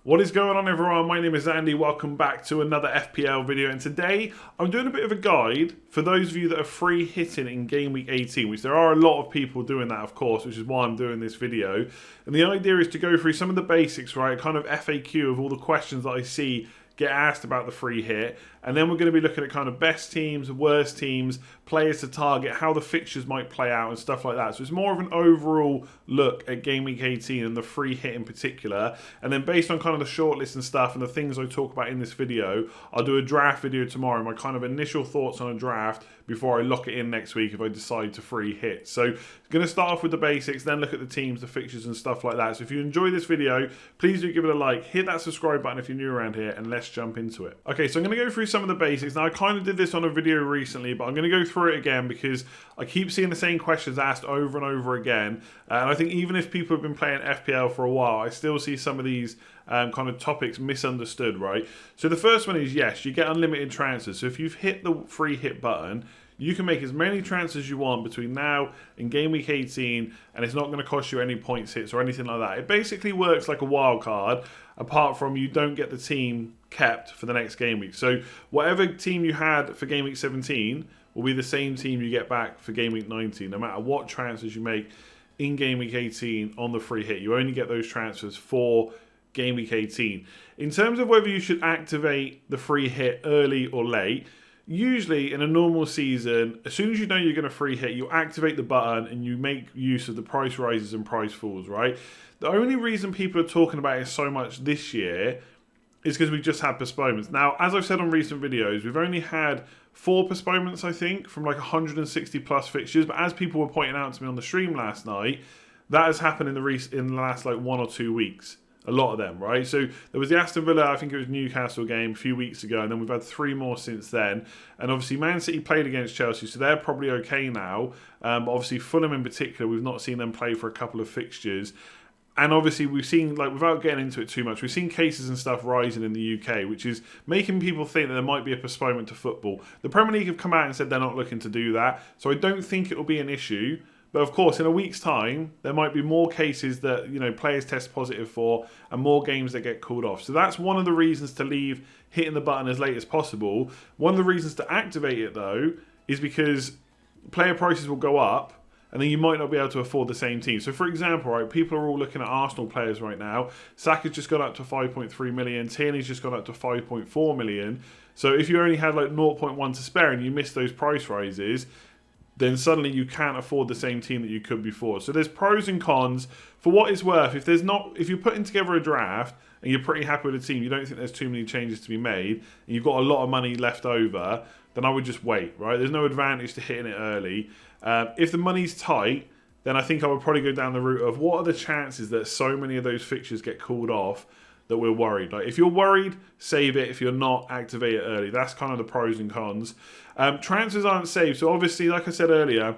What is going on, everyone? My name is Andy. Welcome back to another FPL video, and today I'm doing a bit of a guide for those of you that are free hitting in game week 18, which there are a lot of people doing that, of course, which is why I'm doing this video. And the idea is to go through some of the basics, right? Kind of FAQ of all the questions that I see get asked about the free hit, and then we're going to be looking at kind of best teams, worst teams, players to target, how the fixtures might play out and stuff like that. So it's more of an overall look at game week 18 and the free hit in particular, and then based on kind of the shortlist and stuff and the things I talk about in this video, I'll do a draft video tomorrow, my kind of initial thoughts on a draft before I lock it in next week if I decide to free hit. So going to start off with the basics, then look at the teams, the fixtures and stuff like that. So if you enjoy this video, please do give it a like, hit that subscribe button if you're new around here, and let's jump into it. Okay, so I'm going to go through some of the basics. Now I kind of did this on a video recently, but I'm going to go through it again because I keep seeing the same questions asked over and over again. And I think even if people have been playing FPL for a while, I still see some of these kind of topics misunderstood, right? So the first one is, yes, you get unlimited transfers. So if you've hit the free hit button, you can make as many transfers as you want between now and game week 18, and it's not going to cost you any points hits or anything like that. It basically works like a wild card, apart from you don't get the team kept for the next game week. So whatever team you had for game week 17 will be the same team you get back for game week 19, no matter what transfers you make in game week 18 on the free hit. You only get those transfers for game week 18. In terms of whether you should activate the free hit early or late, usually in a normal season, as soon as you know you're going to free hit, you activate the button and you make use of the price rises and price falls, right? The only reason people are talking about it so much this year is because we just had postponements. Now, as I've said on recent videos, we've only had 4 postponements, I think, from like 160 plus fixtures. But as people were pointing out to me on the stream last night, that has happened in the last like 1 or 2 weeks. A lot of them, right? So there was the Aston Villa, I think it was Newcastle game a few weeks ago, and then we've had 3 more since then. And obviously Man City played against Chelsea, so they're probably okay now. But obviously Fulham in particular, we've not seen them play for a couple of fixtures. And obviously we've seen, like, without getting into it too much, we've seen cases and stuff rising in the UK, which is making people think that there might be a postponement to football. The Premier League have come out and said they're not looking to do that, so I don't think it will be an issue. But of course, in a week's time, there might be more cases that, you know, players test positive for and more games that get called off. So that's one of the reasons to leave hitting the button as late as possible. One of the reasons to activate it, though, is because player prices will go up and then you might not be able to afford the same team. So, for example, right, people are all looking at Arsenal players right now. Saka's just gone up to 5.3 million. Tierney's just gone up to 5.4 million. So if you only had like 0.1 to spare and you missed those price rises, then suddenly you can't afford the same team that you could before. So there's pros and cons. For what it's worth, if you're putting together a draft and you're pretty happy with the team, you don't think there's too many changes to be made, and you've got a lot of money left over, then I would just wait, right? There's no advantage to hitting it early. If the money's tight, then I think I would probably go down the route of what are the chances that so many of those fixtures get called off that we're worried. Like, if you're worried, save it. If you're not, activate it early. That's kind of the pros and cons. Transfers aren't saved. So obviously, like I said earlier,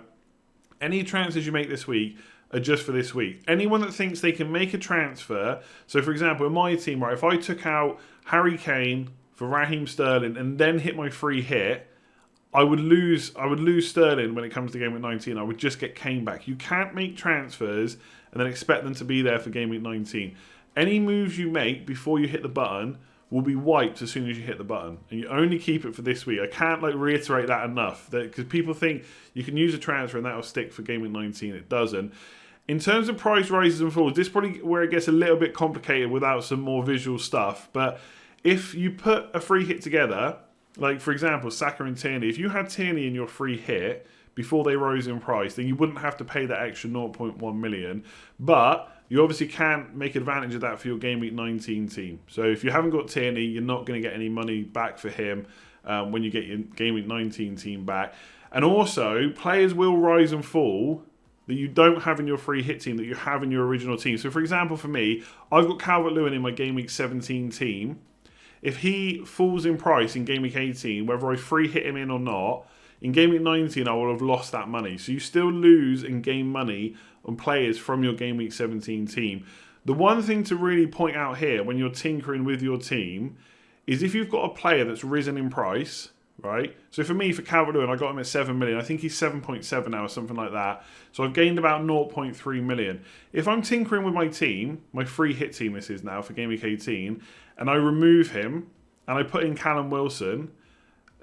any transfers you make this week are just for this week. Anyone that thinks they can make a transfer, so for example, in my team, right, if I took out Harry Kane for Raheem Sterling and then hit my free hit, I would lose Sterling when it comes to game week 19. I would just get Kane back. You can't make transfers and then expect them to be there for game week 19. Any moves you make before you hit the button will be wiped as soon as you hit the button. And you only keep it for this week. I can't reiterate that enough. Because people think you can use a transfer and that'll stick for game week 19. It doesn't. In terms of price rises and falls, this is probably where it gets a little bit complicated without some more visual stuff. But if you put a free hit together, like for example, Saka and Tierney, if you had Tierney in your free hit before they rose in price, then you wouldn't have to pay that extra 0.1 million. But you obviously can't make advantage of that for your game week 19 team. So if you haven't got Tierney, you're not going to get any money back for him when you get your game week 19 team back. And also, players will rise and fall that you don't have in your free hit team that you have in your original team. So for example, for me, I've got Calvert-Lewin in my game week 17 team. If he falls in price in game week 18, whether I free hit him in or not, in game week 19, I will have lost that money. So you still lose and gain money on players from your game week 17 team. The one thing to really point out here when you're tinkering with your team is if you've got a player that's risen in price right? So for me, for Calvert-Lewin, I got him at 7 million. I think he's 7.7 now or something like that. So I've gained about 0.3 million. If I'm tinkering with my team, my free hit team this is now for Game Week 18, and I remove him and I put in Callum Wilson,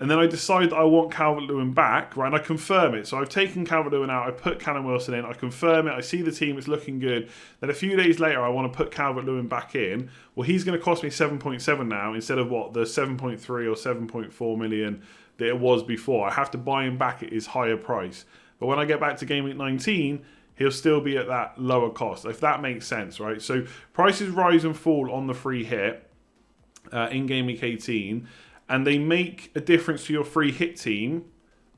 and then I decide that I want Calvert-Lewin back, right? And I confirm it. So I've taken Calvert-Lewin out, I put Callum Wilson in, I confirm it, I see the team, it's looking good. Then a few days later, I want to put Calvert-Lewin back in. Well, he's going to cost me 7.7 now instead of what, the 7.3 or 7.4 million that it was before. I have to buy him back at his higher price. But when I get back to Game Week 19, he'll still be at that lower cost, if that makes sense, right? So prices rise and fall on the free hit in Game Week 18. And they make a difference to your free hit team,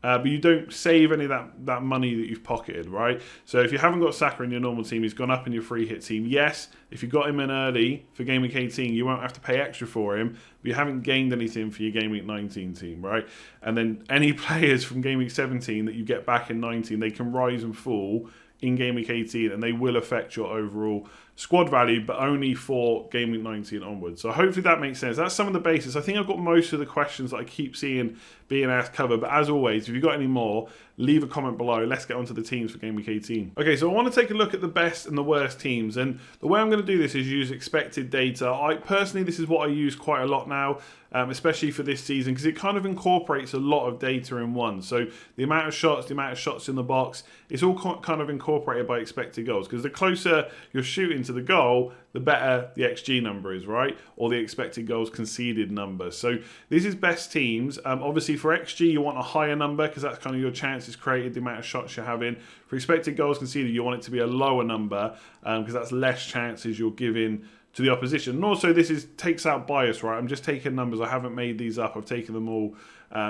but you don't save any of that money that you've pocketed, right? So if you haven't got Saka in your normal team, he's gone up in your free hit team. Yes, if you got him in early for Game Week 18, you won't have to pay extra for him, but you haven't gained anything for your Game Week 19 team, right? And then any players from Game Week 17 that you get back in 19, they can rise and fall in Game Week 18, and they will affect your overall squad value, but only for Game Week 19 onwards. So hopefully that makes sense. That's some of the basis. I think I've got most of the questions that I keep seeing being asked covered, but as always, if you've got any more, leave a comment below. Let's get onto the teams for Game Week 18. Okay, so I want to take a look at the best and the worst teams, and the way I'm going to do this is use expected data. Personally, this is what I use quite a lot now, especially for this season, because it kind of incorporates a lot of data in one. So the amount of shots in the box, it's all kind of incorporated by expected goals, because the closer you're shooting to the goal, the better the XG number is, right? Or the expected goals conceded number. So this is best teams. Obviously for XG, you want a higher number because that's kind of your chances created, the amount of shots you're having. For expected goals conceded, you want it to be a lower number because that's less chances you're giving to the opposition. And also this takes out bias, right? I'm just taking numbers. I haven't made these up. I've taken them all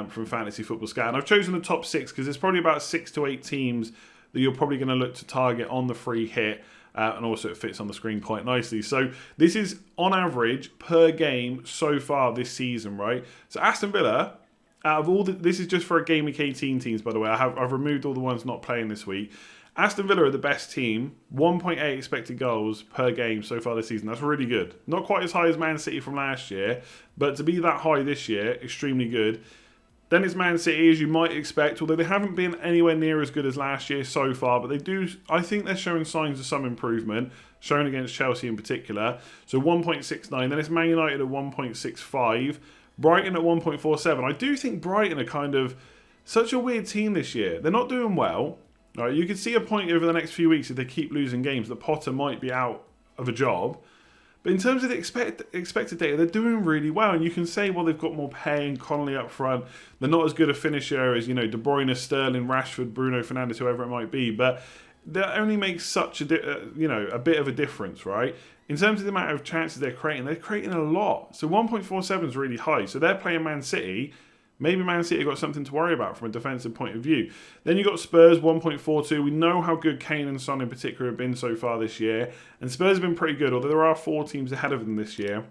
from Fantasy Football Scout. And I've chosen the top 6 because there's probably about 6 to 8 teams that you're probably going to look to target on the free hit. And also it fits on the screen quite nicely. So this is on average per game so far this season, right? So Aston Villa, out of all this is just for a Game Week 18 teams, by the way. I've removed all the ones not playing this week. Aston Villa are the best team, 1.8 expected goals per game so far this season. That's really good. Not quite as high as Man City from last year, but to be that high this year, extremely good. Then it's Man City, as you might expect, although they haven't been anywhere near as good as last year so far, but I think they're showing signs of some improvement, shown against Chelsea in particular. So 1.69, then it's Man United at 1.65, Brighton at 1.47. I do think Brighton are kind of such a weird team this year. They're not doing well. Right? You could see a point over the next few weeks if they keep losing games that Potter might be out of a job. But in terms of the expected data, they're doing really well. And you can say, well, they've got more pay and Connolly up front. They're not as good a finisher as, De Bruyne, Sterling, Rashford, Bruno Fernandes, whoever it might be. But that only makes such a bit of a difference, right? In terms of the amount of chances they're creating a lot. So 1.47 is really high. So they're playing Man City. Maybe Man City got something to worry about from a defensive point of view. Then you've got Spurs, 1.42. We know how good Kane and Son in particular have been so far this year. And Spurs have been pretty good, although there are 4 teams ahead of them this year.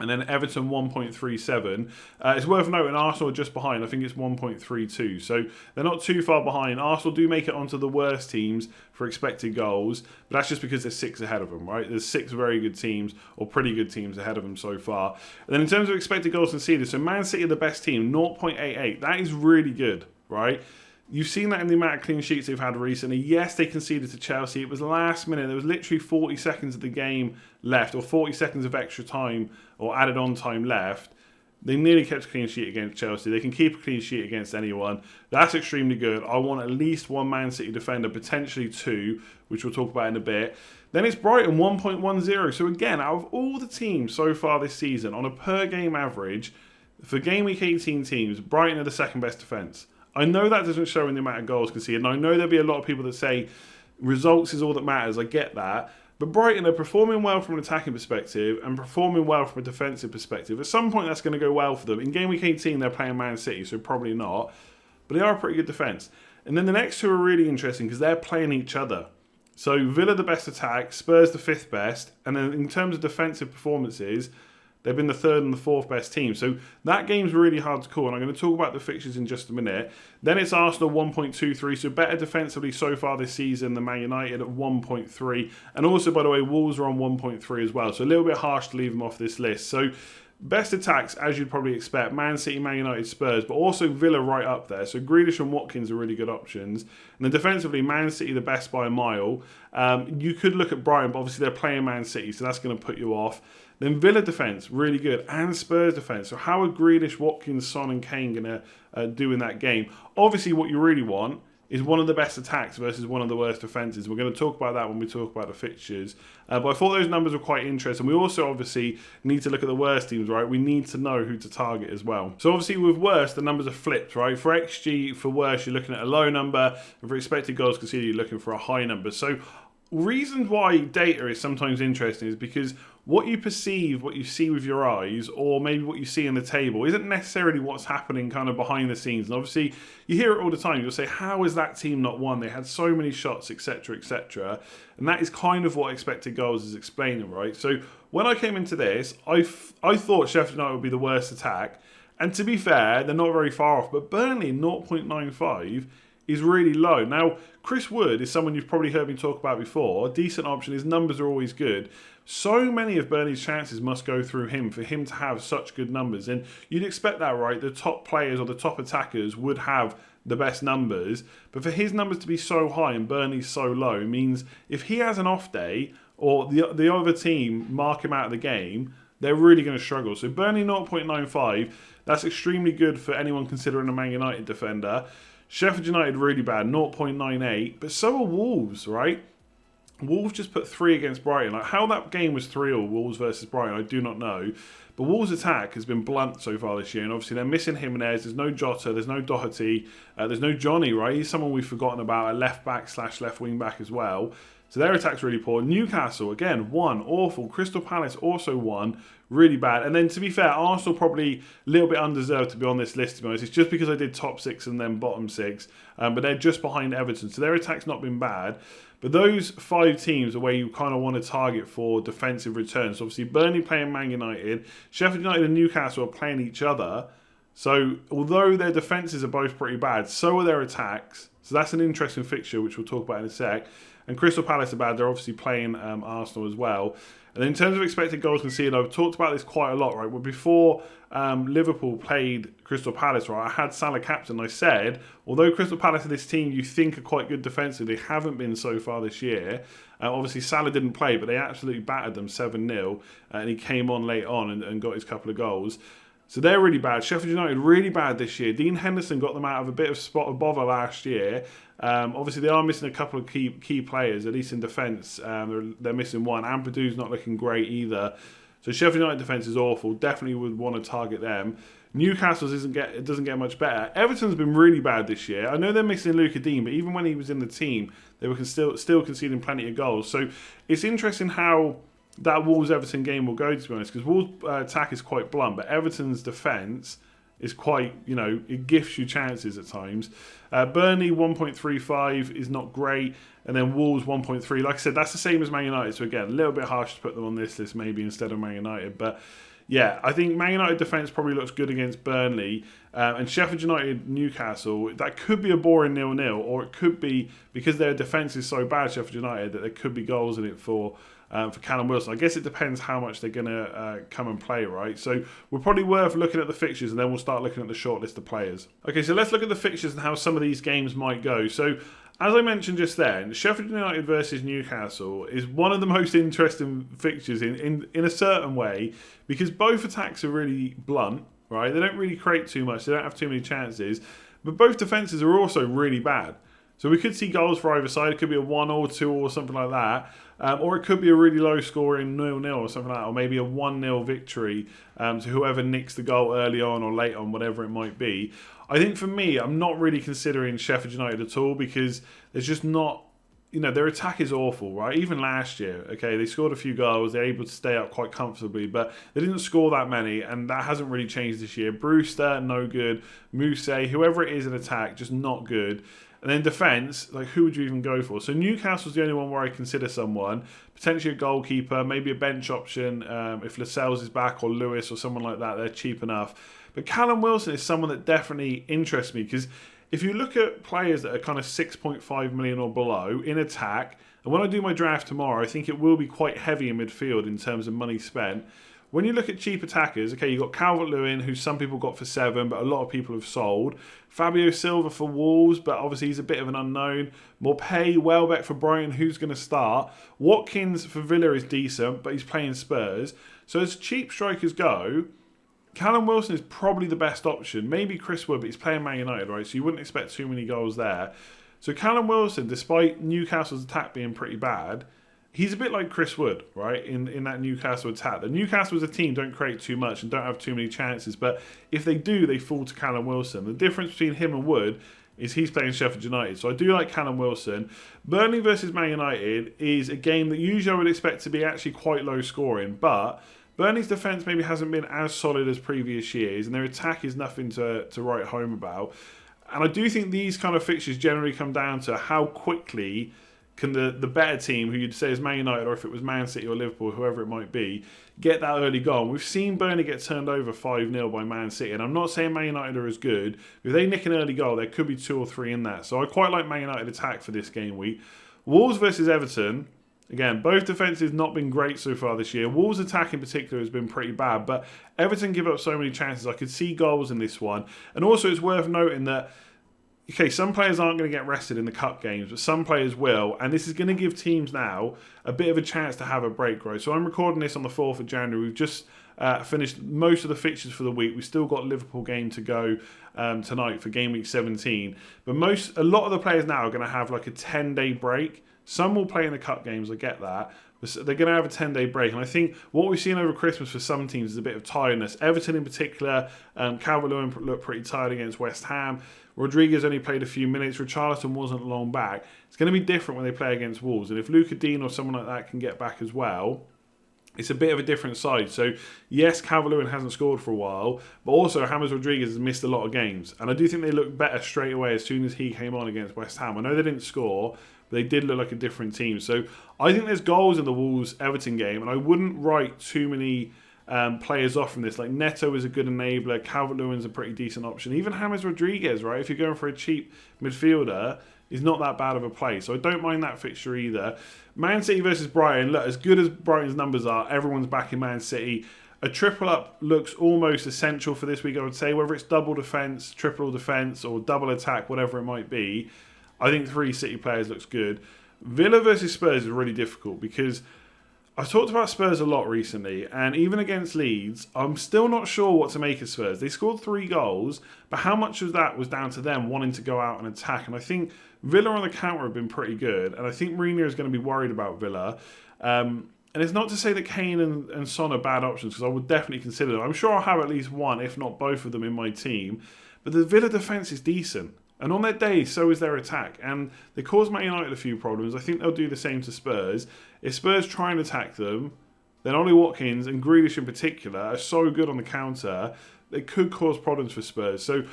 And then Everton 1.37. It's worth noting Arsenal are just behind. I think it's 1.32. So they're not too far behind. Arsenal do make it onto the worst teams for expected goals, but that's just because there's 6 ahead of them, right? There's 6 very good teams or pretty good teams ahead of them so far. And then in terms of expected goals conceded, so Man City are the best team, 0.88. That is really good, right? You've seen that in the amount of clean sheets they've had recently. Yes, they conceded to Chelsea. It was last minute. There was literally 40 seconds of the game left, or 40 seconds of extra time or added on time left. They nearly kept a clean sheet against Chelsea. They can keep a clean sheet against anyone. That's extremely good. I want at least 1 Man City defender, potentially 2, which we'll talk about in a bit. Then it's Brighton, 1.10. So again, out of all the teams so far this season, on a per game average, for Game Week 18 teams, Brighton are the second best defence. I know that doesn't show in the amount of goals conceded, and I know there'll be a lot of people that say results is all that matters. I get that. But Brighton are performing well from an attacking perspective and performing well from a defensive perspective. At some point, that's going to go well for them. In Game Week 18, they're playing Man City, so probably not. But they are a pretty good defence. And then the next 2 are really interesting because they're playing each other. So Villa the best attack, Spurs the 5th best. And then in terms of defensive performances, they've been the 3rd and the 4th best team. So that game's really hard to call, and I'm going to talk about the fixtures in just a minute. Then it's Arsenal 1.23, so better defensively so far this season than Man United at 1.3. And also, by the way, Wolves are on 1.3 as well, so a little bit harsh to leave them off this list. So Best attacks, as you'd probably expect, Man City, Man United, Spurs, but also Villa right up there. So Grealish and Watkins are really good options. And then defensively, Man City the best by a mile. You could look at Brighton, but obviously they're playing Man City, so that's going to put you off. Then Villa defence, really good, and Spurs defence. So how are Grealish, Watkins, Son and Kane going to do in that game? Obviously what you really want is one of the best attacks versus one of the worst defences. We're going to talk about that when we talk about the fixtures. But I thought those numbers were quite interesting. We also obviously need to look at the worst teams, right? We need to know who to target as well. So obviously with worst, the numbers are flipped, right? For XG, for worst, you're looking at a low number. And for expected goals conceded, you're looking for a high number. So reasons why data is sometimes interesting is because what you perceive, what you see with your eyes, or maybe what you see in the table, isn't necessarily what's happening kind of behind the scenes. And obviously, you hear it all the time. You'll say, how is that team not won? They had so many shots, etc., etc. And that is kind of what expected goals is explaining, right? So when I came into this, I thought Sheffield United would be the worst attack. And to be fair, they're not very far off. But Burnley, 0.95 is really low. Now, Chris Wood is someone you've probably heard me talk about before. A decent option. His numbers are always good. So many of Burnley's chances must go through him for him to have such good numbers. And you'd expect that, right? The top players or the top attackers would have the best numbers. But for his numbers to be so high and Burnley's so low means if he has an off day or the other team mark him out of the game, they're really going to struggle. So Burnley 0.95, that's extremely good for anyone considering a Man United defender. Sheffield United really bad, 0.98. But so are Wolves, right? Wolves just put 3 against Brighton. Like how that game was 3-3, Wolves versus Brighton, I do not know. But Wolves' attack has been blunt so far this year. And obviously they're missing Jimenez. There's no Jota. There's no Doherty. There's no Johnny, right? He's someone we've forgotten about, a left back / left wing back as well. So their attack's really poor. Newcastle, again, 1, awful. Crystal Palace also 1, really bad. And then to be fair, Arsenal probably a little bit undeserved to be on this list, to be honest. It's just because I did top 6 and then bottom 6. But they're just behind Everton. So their attack's not been bad. But those 5 teams are where you kind of want to target for defensive returns. So obviously Burnley playing Man United. Sheffield United and Newcastle are playing each other. So although their defences are both pretty bad, so are their attacks. So that's an interesting fixture, which we'll talk about in a sec. And Crystal Palace are bad. They're obviously playing Arsenal as well. And then in terms of expected goals conceded, I've talked about this quite a lot, right? Well, before Liverpool played Crystal Palace, right, I had Salah captain. I said, although Crystal Palace are this team you think are quite good defensively, they haven't been so far this year. Obviously, Salah didn't play, but they absolutely battered them 7-0. And he came on late on and got his couple of goals. So they're really bad. Sheffield United really bad this year. Dean Henderson got them out of a bit of spot of bother last year. Obviously, they are missing a couple of key players, at least in defence. They're missing one. Ampadu's not looking great either. So Sheffield United defence is awful. Definitely would want to target them. Newcastle's doesn't get much better. Everton's been really bad this year. I know they're missing Luka Dean, but even when he was in the team, they were still conceding plenty of goals. So it's interesting how that Wolves-Everton game will go, to be honest, because Wolves' attack is quite blunt, but Everton's defence is quite, it gifts you chances at times. Burnley 1.35 is not great, and then Wolves 1.3. Like I said, that's the same as Man United, so again, a little bit harsh to put them on this list maybe instead of Man United, but yeah, I think Man United defence probably looks good against Burnley, and Sheffield United, Newcastle, that could be a boring 0-0, or it could be, because their defence is so bad, Sheffield United, that there could be goals in it for Callum Wilson. I guess it depends how much they're going to come and play, right? So we're probably worth looking at the fixtures, and then we'll start looking at the short list of players. Okay, so let's look at the fixtures and how some of these games might go. So as I mentioned just then, Sheffield United versus Newcastle is one of the most interesting fixtures in a certain way, because both attacks are really blunt, right? They don't really create too much. They don't have too many chances. But both defences are also really bad. So we could see goals for either side. It could be a 1 or 2 or something like that. Or it could be a really low scoring 0-0 or something like that. Or maybe a 1-0 victory to whoever nicks the goal early on or late on, whatever it might be. I think for me, I'm not really considering Sheffield United at all, because there's just not, their attack is awful, right? Even last year, okay, they scored a few goals. They're able to stay up quite comfortably, but they didn't score that many, and that hasn't really changed this year. Brewster, no good. Mousse, whoever it is in attack, just not good. And then defence, like who would you even go for? So Newcastle's the only one where I consider someone, potentially a goalkeeper, maybe a bench option if Lascelles is back, or Lewis or someone like that. They're cheap enough. But Callum Wilson is someone that definitely interests me, because if you look at players that are kind of 6.5 million or below in attack, and when I do my draft tomorrow, I think it will be quite heavy in midfield in terms of money spent. when you look at cheap attackers, okay, you've got Calvert-Lewin, who some people got for 7, but a lot of people have sold. Fabio Silva for Wolves, but obviously he's a bit of an unknown. Morpay, Welbeck for Brighton, who's going to start? Watkins for Villa is decent, but he's playing Spurs. So as cheap strikers go, Callum Wilson is probably the best option. Maybe Chris Wood, but he's playing Man United, right? So you wouldn't expect too many goals there. So Callum Wilson, despite Newcastle's attack being pretty bad, he's a bit like Chris Wood, right, in that Newcastle attack. The Newcastle as a team don't create too much and don't have too many chances, but if they do, they fall to Callum Wilson. The difference between him and Wood is he's playing Sheffield United. So I do like Callum Wilson. Burnley versus Man United is a game that usually I would expect to be actually quite low scoring, but Burnley's defence maybe hasn't been as solid as previous years, and their attack is nothing to write home about. And I do think these kind of fixtures generally come down to how quickly can the better team, who you'd say is Man United, or if it was Man City or Liverpool, whoever it might be, get that early goal. We've seen Burnley get turned over 5-0 by Man City, and I'm not saying Man United are as good. If they nick an early goal, there could be 2 or 3 in that. So I quite like Man United attack for this game week. Wolves versus Everton. Again, both defences not been great so far this year. Wolves' attack in particular has been pretty bad, but Everton give up so many chances. I could see goals in this one. And also it's worth noting that okay, some players aren't going to get rested in the cup games, but some players will, and this is going to give teams now a bit of a chance to have a break, right? So I'm recording this on the 4th of January. We've just finished most of the fixtures for the week. We've still got Liverpool game to go tonight for game week 17, but a lot of the players now are going to have like a 10-day break. Some will play in the cup games, I get that. But they're going to have a 10-day break. And I think what we've seen over Christmas for some teams is a bit of tiredness. Everton in particular, Calvert-Lewin looked pretty tired against West Ham. Rodriguez only played a few minutes. Richarlison wasn't long back. It's going to be different when they play against Wolves. And if Luca Dean or someone like that can get back as well, it's a bit of a different side. So, yes, Calvert-Lewin hasn't scored for a while, but also James Rodriguez has missed a lot of games. And I do think they looked better straight away as soon as he came on against West Ham. I know they didn't score, but they did look like a different team. So I think there's goals in the Wolves-Everton game, and I wouldn't write too many players off from this. Like Neto is a good enabler. Calvert-Lewin's a pretty decent option. Even James Rodriguez, right? If you're going for a cheap midfielder, is not that bad of a play. So I don't mind that fixture either. Man City versus Brighton. Look, as good as Brighton's numbers are, everyone's back in Man City. A triple up looks almost essential for this week, I would say. Whether it's double defence, triple defence, or double attack, whatever it might be, I think 3 City players looks good. Villa versus Spurs is really difficult because I've talked about Spurs a lot recently, and even against Leeds, I'm still not sure what to make of Spurs. They scored 3 goals, but how much of that was down to them wanting to go out and attack? And I think Villa on the counter have been pretty good, and I think Mourinho is going to be worried about Villa. And it's not to say that Kane and Son are bad options, because I would definitely consider them. I'm sure I'll have at least one, if not both of them in my team. But the Villa defence is decent. And on their day, so is their attack. And they caused Man United a few problems. I think they'll do the same to Spurs. If Spurs try and attack them, then Ollie Watkins and Grealish in particular are so good on the counter, they could cause problems for Spurs. So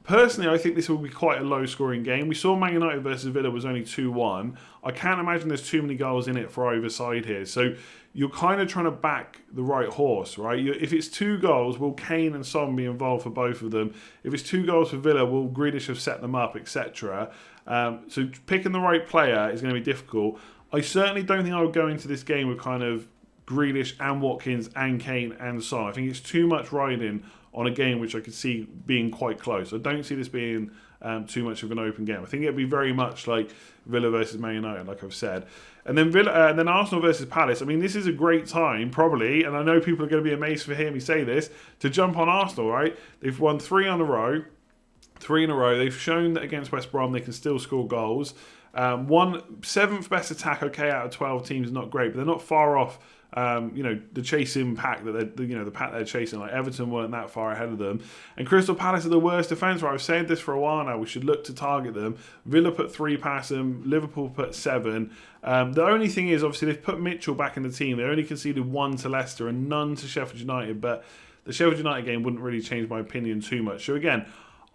personally, I think this will be quite a low-scoring game. We saw Man United versus Villa was only 2-1. I can't imagine there's too many goals in it for either side here. So you're kind of trying to back the right horse, right? If it's 2 goals, will Kane and Son be involved for both of them? If it's 2 goals for Villa, will Grealish have set them up, etc.? So picking the right player is going to be difficult. I certainly don't think I would go into this game with kind of Grealish and Watkins and Kane and Son. I think it's too much riding on a game which I could see being quite close. I don't see this being too much of an open game. I think it'd be very much like Villa versus Man United, like I've said. And then and then Arsenal versus Palace. I mean, this is a great time, probably, and I know people are going to be amazed to hear me say this, to jump on Arsenal, right? They've won 3 in a row. They've shown that against West Brom they can still score goals. 7th best attack, okay, out of 12 teams, not great, but they're not far off. The chasing pack that the pack they're chasing, like Everton weren't that far ahead of them, and Crystal Palace are the worst defence. Right, I've said this for a while now. We should look to target them. Villa put 3 past them. Liverpool put 7. The only thing is, obviously, they've put Mitchell back in the team. They only conceded 1 to Leicester and none to Sheffield United. But the Sheffield United game wouldn't really change my opinion too much. So again,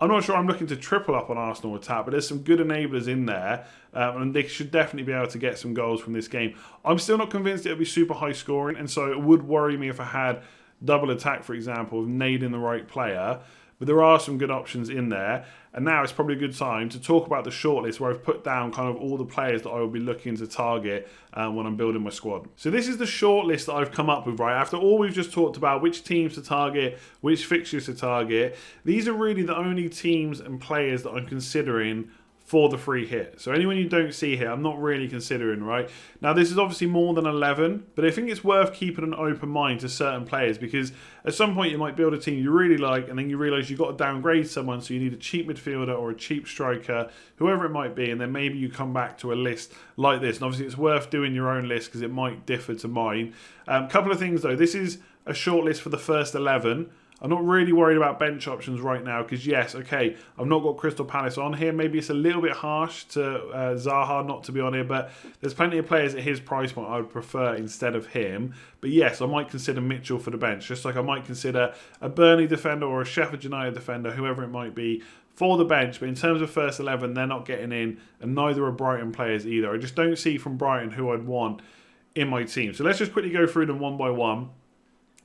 I'm not sure I'm looking to triple up on Arsenal attack, but there's some good enablers in there, and they should definitely be able to get some goals from this game. I'm still not convinced it'll be super high scoring, and so it would worry me if I had double attack, for example, of nading the right player. but there are some good options in there. And now it's probably a good time to talk about the shortlist where I've put down kind of all the players that I will be looking to target when I'm building my squad. So this is the shortlist that I've come up with, right? After all we've just talked about, which teams to target, which fixtures to target, these are really the only teams and players that I'm considering for the free hit. So anyone you don't see here, I'm not really considering, right? Now, this is obviously more than 11, but I think it's worth keeping an open mind to certain players because at some point you might build a team you really like and then you realise you've got to downgrade someone, so you need a cheap midfielder or a cheap striker, whoever it might be, and then maybe you come back to a list like this. And obviously it's worth doing your own list because it might differ to mine. Couple of things though, this is a short list for the first 11. I'm not really worried about bench options right now because, yes, okay, I've not got Crystal Palace on here. Maybe it's a little bit harsh to Zaha not to be on here, but there's plenty of players at his price point I would prefer instead of him. But, yes, I might consider Mitchell for the bench, just like I might consider a Burnley defender or a Sheffield United defender, whoever it might be, for the bench. But in terms of first 11, they're not getting in, and neither are Brighton players either. I just don't see from Brighton who I'd want in my team. So let's just quickly go through them one by one.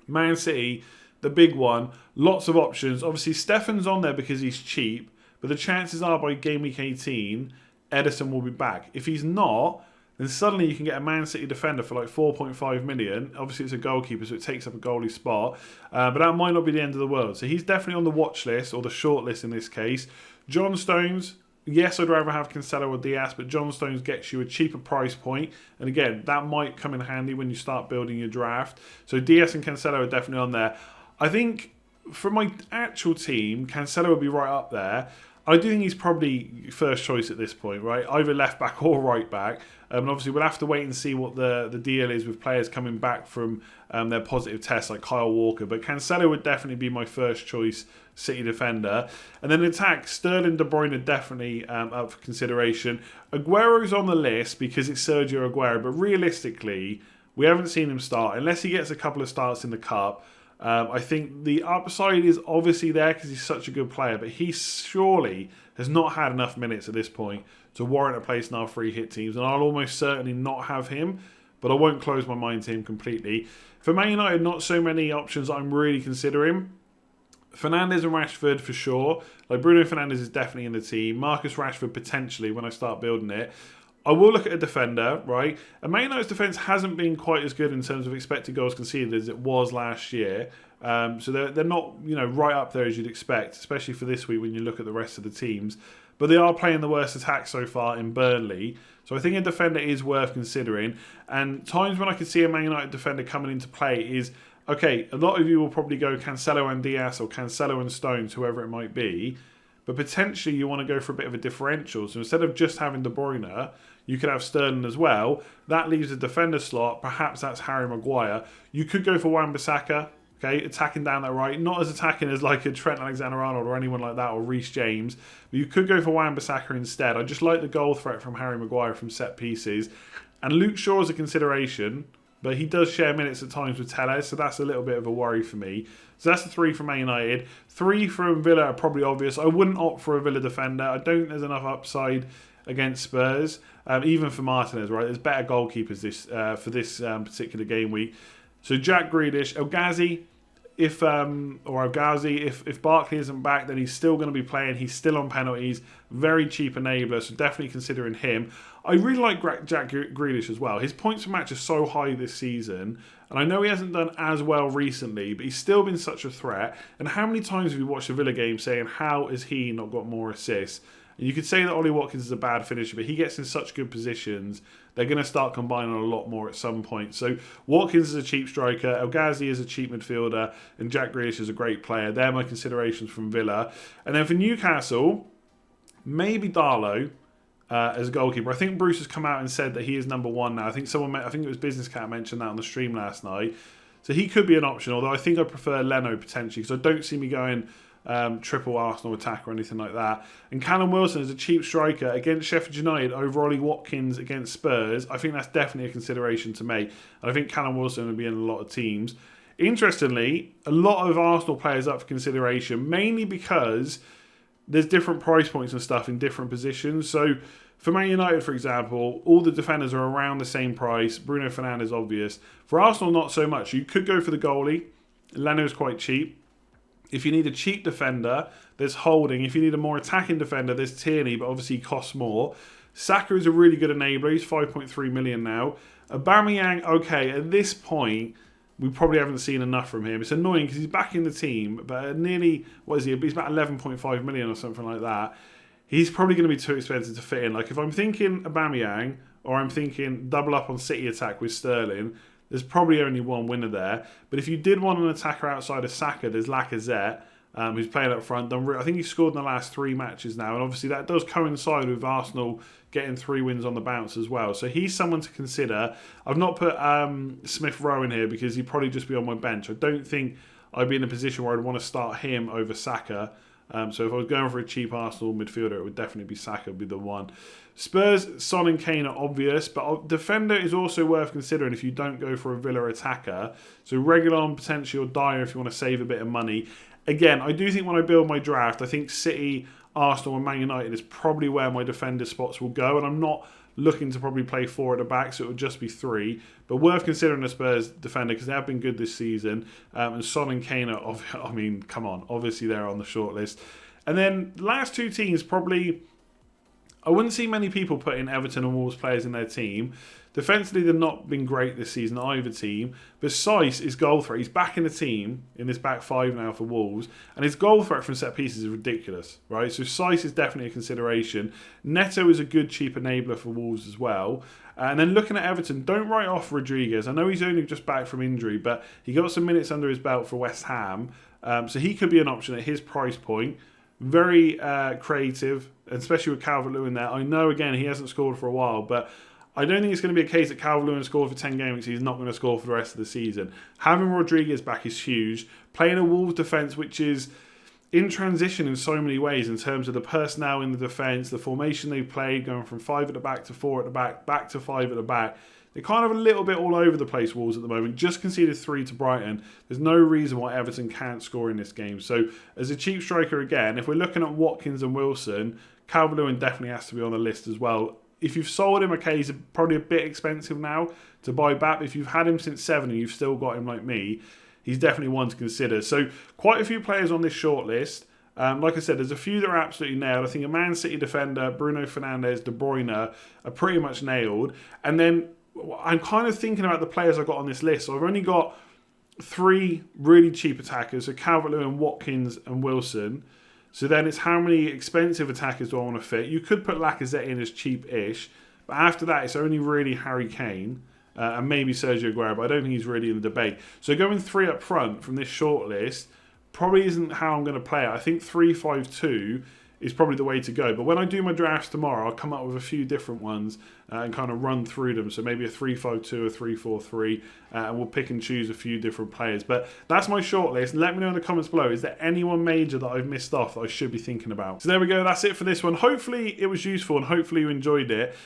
Man City, the big one, lots of options. Obviously, Stefan's on there because he's cheap, but the chances are by game week 18, Ederson will be back. If he's not, then suddenly you can get a Man City defender for like 4.5 million. Obviously, it's a goalkeeper, so it takes up a goalie spot, but that might not be the end of the world. So he's definitely on the watch list, or the short list in this case. John Stones, yes, I'd rather have Cancelo or Diaz, but John Stones gets you a cheaper price point. And again, that might come in handy when you start building your draft. So Diaz and Cancelo are definitely on there. I think for my actual team, Cancelo will be right up there. I do think he's probably first choice at this point, right? Either left back or right back. And obviously, we'll have to wait and see what the deal is with players coming back from their positive tests, like Kyle Walker. But Cancelo would definitely be my first choice City defender. And then attack, Sterling, De Bruyne are definitely up for consideration. Aguero's on the list because it's Sergio Aguero. But realistically, we haven't seen him start. Unless he gets a couple of starts in the Cup, I think the upside is obviously there because he's such a good player, but he surely has not had enough minutes at this point to warrant a place in our free hit teams, and I'll almost certainly not have him, but I won't close my mind to him completely. For Man United, not so many options I'm really considering. Fernandes and Rashford for sure. Like Bruno Fernandes is definitely in the team. Marcus Rashford potentially when I start building it. I will look at a defender, right? And Man United's defence hasn't been quite as good in terms of expected goals conceded as it was last year. So they're not, right up there as you'd expect, especially for this week when you look at the rest of the teams. But they are playing the worst attack so far in Burnley. So I think a defender is worth considering. And times when I could see a Man United defender coming into play is, okay, a lot of you will probably go Cancelo and Diaz or Cancelo and Stones, whoever it might be. But potentially you want to go for a bit of a differential. So instead of just having De Bruyne, you could have Sterling as well. That leaves a defender slot. Perhaps that's Harry Maguire. You could go for Wan-Bissaka, okay, attacking down that right. Not as attacking as like a Trent Alexander-Arnold or anyone like that, or Reece James. But you could go for Wan-Bissaka instead. I just like the goal threat from Harry Maguire from set pieces. And Luke Shaw is a consideration, but he does share minutes at times with Telles, so that's a little bit of a worry for me. So that's the 3 from Man United. 3 from Villa are probably obvious. I wouldn't opt for a Villa defender. I don't think there's enough upside against Spurs, even for Martinez, right? There's better goalkeepers for this particular game week. So Jack Grealish, El Ghazi, if Barkley isn't back, then he's still going to be playing. He's still on penalties. Very cheap enabler, so definitely considering him. I really like Jack Grealish as well. His points per match are so high this season, and I know he hasn't done as well recently, but he's still been such a threat. And how many times have you watched a Villa game saying, how has he not got more assists? And you could say that Ollie Watkins is a bad finisher, but he gets in such good positions. They're going to start combining a lot more at some point. So Watkins is a cheap striker, El Ghazi is a cheap midfielder, and Jack Grealish is a great player. They're my considerations from Villa. And then for Newcastle, maybe Darlow as a goalkeeper. I think Bruce has come out and said that he is number 1 now. I think it was Business Cat mentioned that on the stream last night. So he could be an option, although I think I prefer Leno potentially, because I don't see me going triple Arsenal attack or anything like that. And Callum Wilson is a cheap striker against Sheffield United over Ollie Watkins against Spurs. I think that's definitely a consideration to make. And I think Callum Wilson will be in a lot of teams. Interestingly, a lot of Arsenal players up for consideration, mainly because there's different price points and stuff in different positions. So for Man United, for example, all the defenders are around the same price. Bruno Fernandes, obvious. For Arsenal, not so much. You could go for the goalie. Leno's quite cheap. If you need a cheap defender, there's Holding. If you need a more attacking defender, there's Tierney, but obviously he costs more. Saka is a really good enabler. He's 5.3 million now. Aubameyang, okay, at this point, we probably haven't seen enough from him. It's annoying because he's back in the team, but nearly, what is he? He's about 11.5 million or something like that. He's probably going to be too expensive to fit in. Like, if I'm thinking Aubameyang, or I'm thinking double up on City attack with Sterling, there's probably only one winner there. But if you did want an attacker outside of Saka, there's Lacazette, who's playing up front. I think he's scored in the last 3 matches now, and obviously that does coincide with Arsenal getting 3 wins on the bounce as well. So he's someone to consider. I've not put Smith Rowe in here because he'd probably just be on my bench. I don't think I'd be in a position where I'd want to start him over Saka. So if I was going for a cheap Arsenal midfielder, it would definitely be Saka, would be the one. Spurs, Son and Kane are obvious, but defender is also worth considering if you don't go for a Villa attacker. So Reguilon, potentially, or Dyer if you want to save a bit of money. Again, I do think when I build my draft, I think City, Arsenal and Man United is probably where my defender spots will go, and I'm not looking to probably play 4 at the back, so it would just be 3. But worth considering a Spurs defender because they have been good this season. And Son and Kane are, I mean, come on, obviously they're on the short list. And then last 2 teams, probably, I wouldn't see many people putting Everton and Wolves players in their team. Defensively, they've not been great this season, either team. But Saiss is goal threat. He's back in the team, in this back 5 now for Wolves. And his goal threat from set pieces is ridiculous, right? So Saiss is definitely a consideration. Neto is a good, cheap enabler for Wolves as well. And then looking at Everton, don't write off Rodriguez. I know he's only just back from injury, but he got some minutes under his belt for West Ham. So he could be an option at his price point. Very creative, especially with Calvert-Lewin there. I know, again, he hasn't scored for a while, but I don't think it's going to be a case that Calvert-Lewin scored for 10 game weeks. He's not going to score for the rest of the season. Having Rodriguez back is huge. Playing a Wolves defence, which is in transition in so many ways in terms of the personnel in the defence, the formation they've played, going from 5 at the back to 4 at the back, back to 5 at the back. They're kind of a little bit all over the place, Wolves, at the moment. Just conceded 3 to Brighton. There's no reason why Everton can't score in this game. So, as a cheap striker again, if we're looking at Watkins and Wilson, Calvert-Lewin definitely has to be on the list as well. If you've sold him, okay, he's probably a bit expensive now to buy back. If you've had him since 7 and you've still got him like me, he's definitely one to consider. So, quite a few players on this shortlist. Like I said, there's a few that are absolutely nailed. I think a Man City defender, Bruno Fernandes, De Bruyne, are pretty much nailed. And then I'm kind of thinking about the players I've got on this list. So I've only got 3 really cheap attackers, so Calvert-Lewin, Watkins and Wilson. So then it's how many expensive attackers do I want to fit? You could put Lacazette in as cheap-ish, but after that it's only really Harry Kane and maybe Sergio Aguero, but I don't think he's really in the debate. So going 3 up front from this shortlist probably isn't how I'm going to play it. I think 3-5-2 is probably the way to go. But when I do my drafts tomorrow, I'll come up with a few different ones and kind of run through them. So maybe a 3-5-2, a 3-4-3, and we'll pick and choose a few different players. But that's my shortlist. Let me know in the comments below, is there anyone major that I've missed off that I should be thinking about? So there we go. That's it for this one. Hopefully it was useful and hopefully you enjoyed it.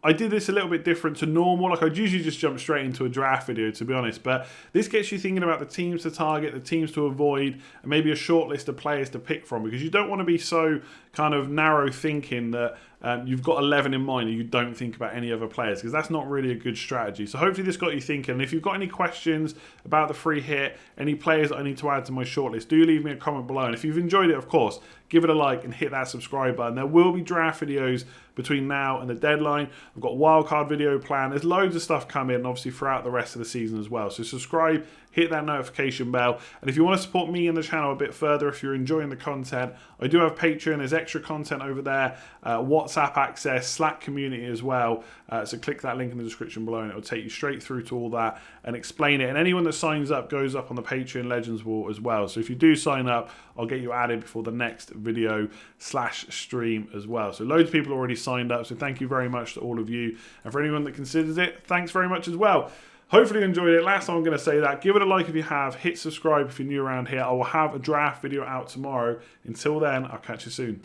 I did this a little bit different to normal. Like, I'd usually just jump straight into a draft video, to be honest. But this gets you thinking about the teams to target, the teams to avoid, and maybe a short list of players to pick from. Because you don't want to be so kind of narrow thinking that you've got 11 in mind and you don't think about any other players, because that's not really a good strategy. So hopefully this got you thinking. And if you've got any questions about the free hit, any players that I need to add to my shortlist, do leave me a comment below. And if you've enjoyed it, of course, give it a like and hit that subscribe button. There will be draft videos between now and the deadline. I've got a wildcard video planned. There's loads of stuff coming, obviously, throughout the rest of the season as well. So subscribe, hit that notification bell. And if you want to support me and the channel a bit further, if you're enjoying the content, I do have Patreon. There's extra content over there, WhatsApp access, Slack community as well. So click that link in the description below and it will take you straight through to all that and explain it. And anyone that signs up goes up on the Patreon Legends Wall as well. So if you do sign up, I'll get you added before the next video / stream as well. So loads of people already signed up. So thank you very much to all of you. And for anyone that considers it, thanks very much as well. Hopefully you enjoyed it. Last time I'm going to say that. Give it a like if you have. Hit subscribe if you're new around here. I will have a draft video out tomorrow. Until then, I'll catch you soon.